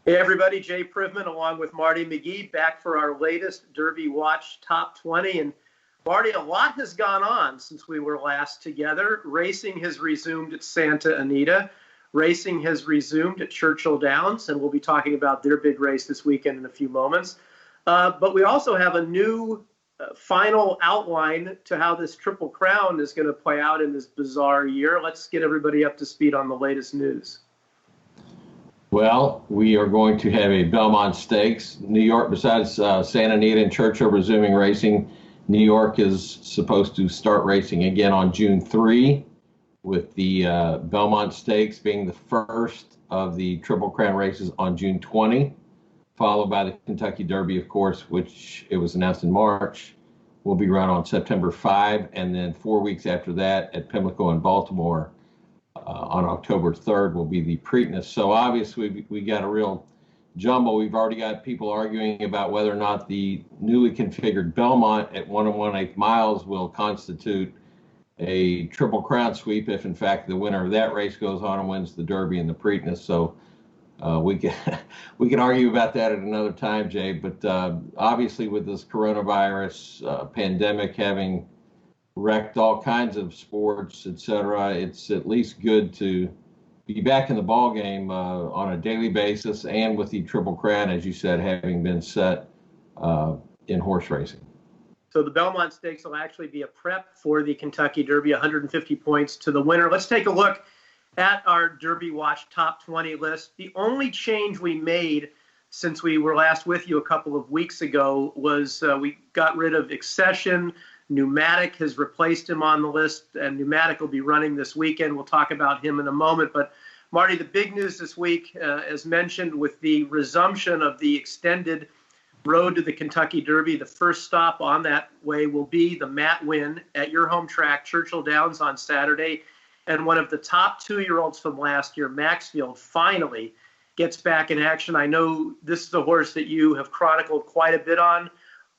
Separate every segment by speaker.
Speaker 1: Hey everybody, Jay Privman along with Marty McGee back for our latest Derby Watch Top 20. And Marty, a lot has gone on since we were last together. Racing has resumed at Santa Anita. Racing has resumed at Churchill Downs, and we'll be talking about their big race this weekend in a few moments. But we also have a new final outline to how this Triple Crown is going to play out in this bizarre year. Let's get everybody up to speed on the latest news.
Speaker 2: Well, we are going to have a Belmont Stakes. New York, besides Santa Anita and Churchill resuming racing, New York is supposed to start racing again on June 3, with the Belmont Stakes being the first of the Triple Crown races on June 20, followed by the Kentucky Derby, of course, which it was announced in March, will be run on September 5, and then 4 weeks after that at Pimlico in Baltimore. On October 3rd will be the Preakness. So obviously we got a real jumble. We've already got people arguing about whether or not the newly configured Belmont at 1 1/8 miles will constitute a Triple Crown sweep if in fact the winner of that race goes on and wins the Derby and the Preakness. So we can argue about that at another time, Jay. But obviously with this coronavirus pandemic having wrecked all kinds of sports, etc., it's at least good to be back in the ball game on a daily basis, and with the Triple Crown, as you said, having been set in horse racing.
Speaker 1: So the Belmont Stakes will actually be a prep for the Kentucky Derby, 150 points to the winner. Let's take a look at our Derby Watch Top 20 list. The only change we made since we were last with you a couple of weeks ago was we got rid of Accession. Pneumatic has replaced him on the list, and Pneumatic will be running this weekend. We'll talk about him in a moment. But, Marty, the big news this week, as mentioned, with the resumption of the extended road to the Kentucky Derby, the first stop on that way will be the Matt Winn at your home track, Churchill Downs, on Saturday. And one of the top 2-year-olds from last year, Maxfield, finally gets back in action. I know this is a horse that you have chronicled quite a bit on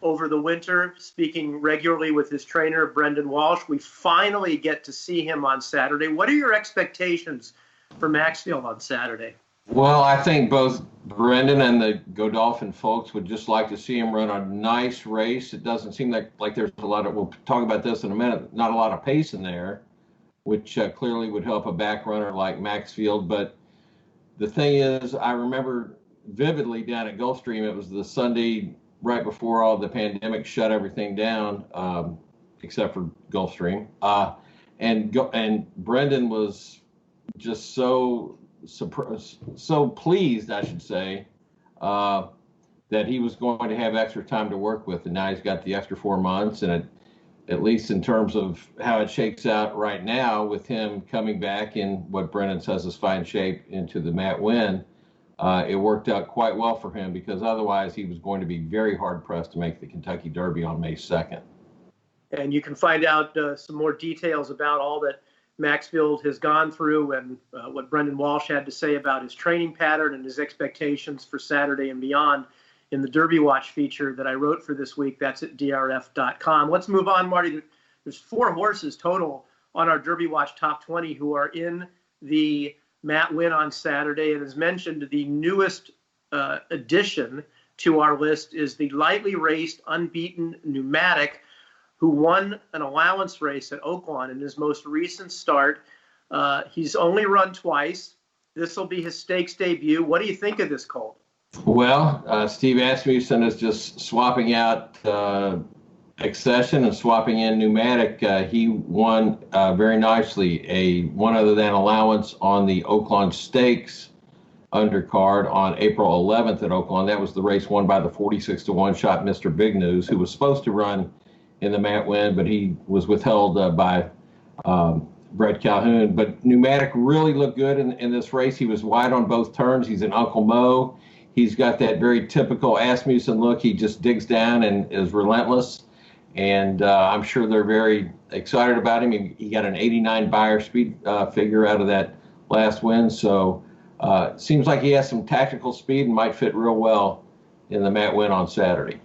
Speaker 1: over the winter, speaking regularly with his trainer, Brendan Walsh. We finally get to see him on Saturday. What are your expectations for Maxfield on Saturday?
Speaker 2: Well, I think both Brendan and the Godolphin folks would just like to see him run a nice race. It doesn't seem like there's a lot of, we'll talk about this in a minute, not a lot of pace in there, which clearly would help a back runner like Maxfield. But the thing is, I remember vividly down at Gulfstream, it was the Sunday right before all the pandemic shut everything down, except for Gulfstream. And Brendan was just so pleased, I should say, that he was going to have extra time to work with. And now he's got the extra 4 months. And at least in terms of how it shakes out right now, with him coming back in what Brendan says is fine shape into the Matt Winn, it worked out quite well for him, because otherwise he was going to be very hard-pressed to make the Kentucky Derby on May 2nd.
Speaker 1: And you can find out some more details about all that Maxfield has gone through and what Brendan Walsh had to say about his training pattern and his expectations for Saturday and beyond in the Derby Watch feature that I wrote for this week. That's at DRF.com. Let's move on, Marty. There's 4 horses total on our Derby Watch Top 20 who are in the Matt Winn on Saturday. And as mentioned, the newest addition to our list is the lightly raced, unbeaten Pneumatic, who won an allowance race at Oaklawn in his most recent start. He's only run twice. This will be his stakes debut. What do you think of this colt?
Speaker 2: Well, Steve Asmussen is just swapping out Accession and swapping in Pneumatic. He won very nicely a one other than allowance on the Oaklawn Stakes undercard on April 11th at Oaklawn. That was the race won by the 46-1 shot Mr. Big News, who was supposed to run in the Matt Winn, but he was withheld by Brett Calhoun. But Pneumatic really looked good in this race. He was wide on both turns. He's an Uncle Mo. He's got that very typical Asmussen look. He just digs down and is relentless. And I'm sure they're very excited about him. He got an 89 Beyer speed figure out of that last win. So it seems like he has some tactical speed and might fit real well in the Matt Winn on Saturday.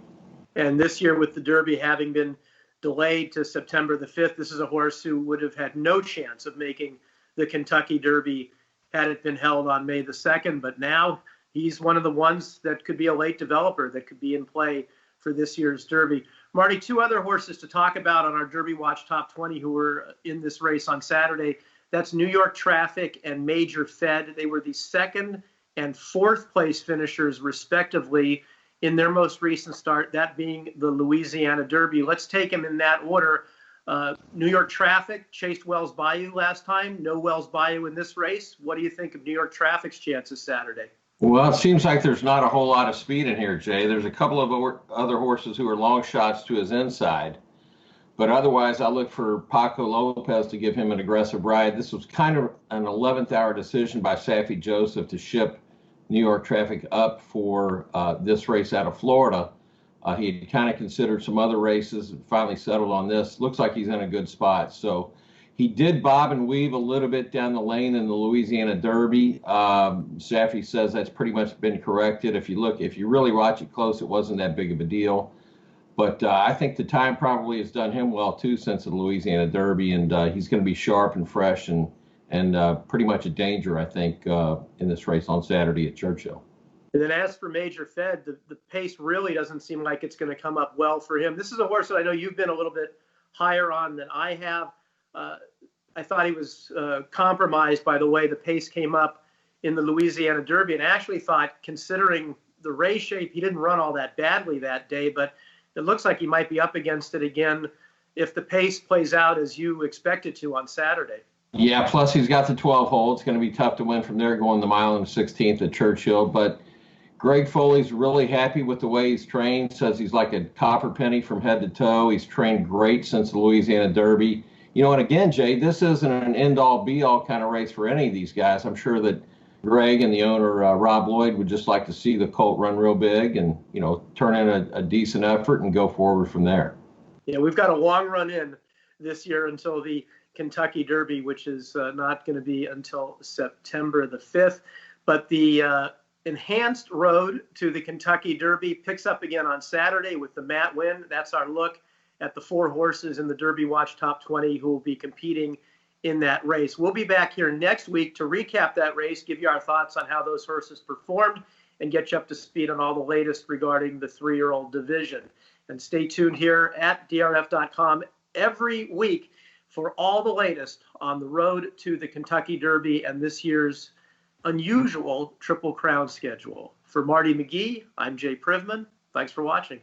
Speaker 1: And this year, with the Derby having been delayed to September the 5th, this is a horse who would have had no chance of making the Kentucky Derby had it been held on May the 2nd. But now he's one of the ones that could be a late developer that could be in play for this year's Derby. Marty, two other horses to talk about on our Derby Watch Top 20 who were in this race on Saturday. That's New York Traffic and Major Fed. They were the second and fourth place finishers, respectively, in their most recent start, that being the Louisiana Derby. Let's take them in that order. New York Traffic chased Wells Bayou last time. No Wells Bayou in this race. What do you think of New York Traffic's chances Saturday?
Speaker 2: Well, it seems like there's not a whole lot of speed in here, Jay. There's a couple of other horses who are long shots to his inside. But otherwise, I look for Paco Lopez to give him an aggressive ride. This was kind of an 11th hour decision by Saffie Joseph to ship New York Traffic up for this race out of Florida. He had kind of considered some other races and finally settled on this. Looks like he's in a good spot. So he did bob and weave a little bit down the lane in the Louisiana Derby. Saffie says that's pretty much been corrected. If you really watch it close, it wasn't that big of a deal. But I think the time probably has done him well, too, since the Louisiana Derby. And he's going to be sharp and fresh and pretty much a danger, I think, in this race on Saturday at Churchill.
Speaker 1: And then as for Major Fed, the pace really doesn't seem like it's going to come up well for him. This is a horse that I know you've been a little bit higher on than I have. I thought he was compromised by the way the pace came up in the Louisiana Derby, and I actually thought, considering the race shape, he didn't run all that badly that day, but it looks like he might be up against it again if the pace plays out as you expect it to on Saturday.
Speaker 2: Yeah, plus he's got the 12 hole. It's going to be tough to win from there going the mile and 16th at Churchill, but Greg Foley's really happy with the way he's trained, says he's like a copper penny from head to toe. He's trained great since the Louisiana Derby. You know, and again, Jay, this isn't an end-all, be-all kind of race for any of these guys. I'm sure that Greg and the owner, Rob Lloyd, would just like to see the colt run real big and, you know, turn in a decent effort and go forward from there. Yeah,
Speaker 1: we've got a long run in this year until the Kentucky Derby, which is not going to be until September the 5th. But the enhanced road to the Kentucky Derby picks up again on Saturday with the Matt win. That's our look at the four horses in the Derby Watch Top 20 who will be competing in that race. We'll be back here next week to recap that race, give you our thoughts on how those horses performed, and get you up to speed on all the latest regarding the 3-year-old division. And stay tuned here at DRF.com every week for all the latest on the road to the Kentucky Derby and this year's unusual Triple Crown schedule. For Marty McGee, I'm Jay Privman. Thanks for watching.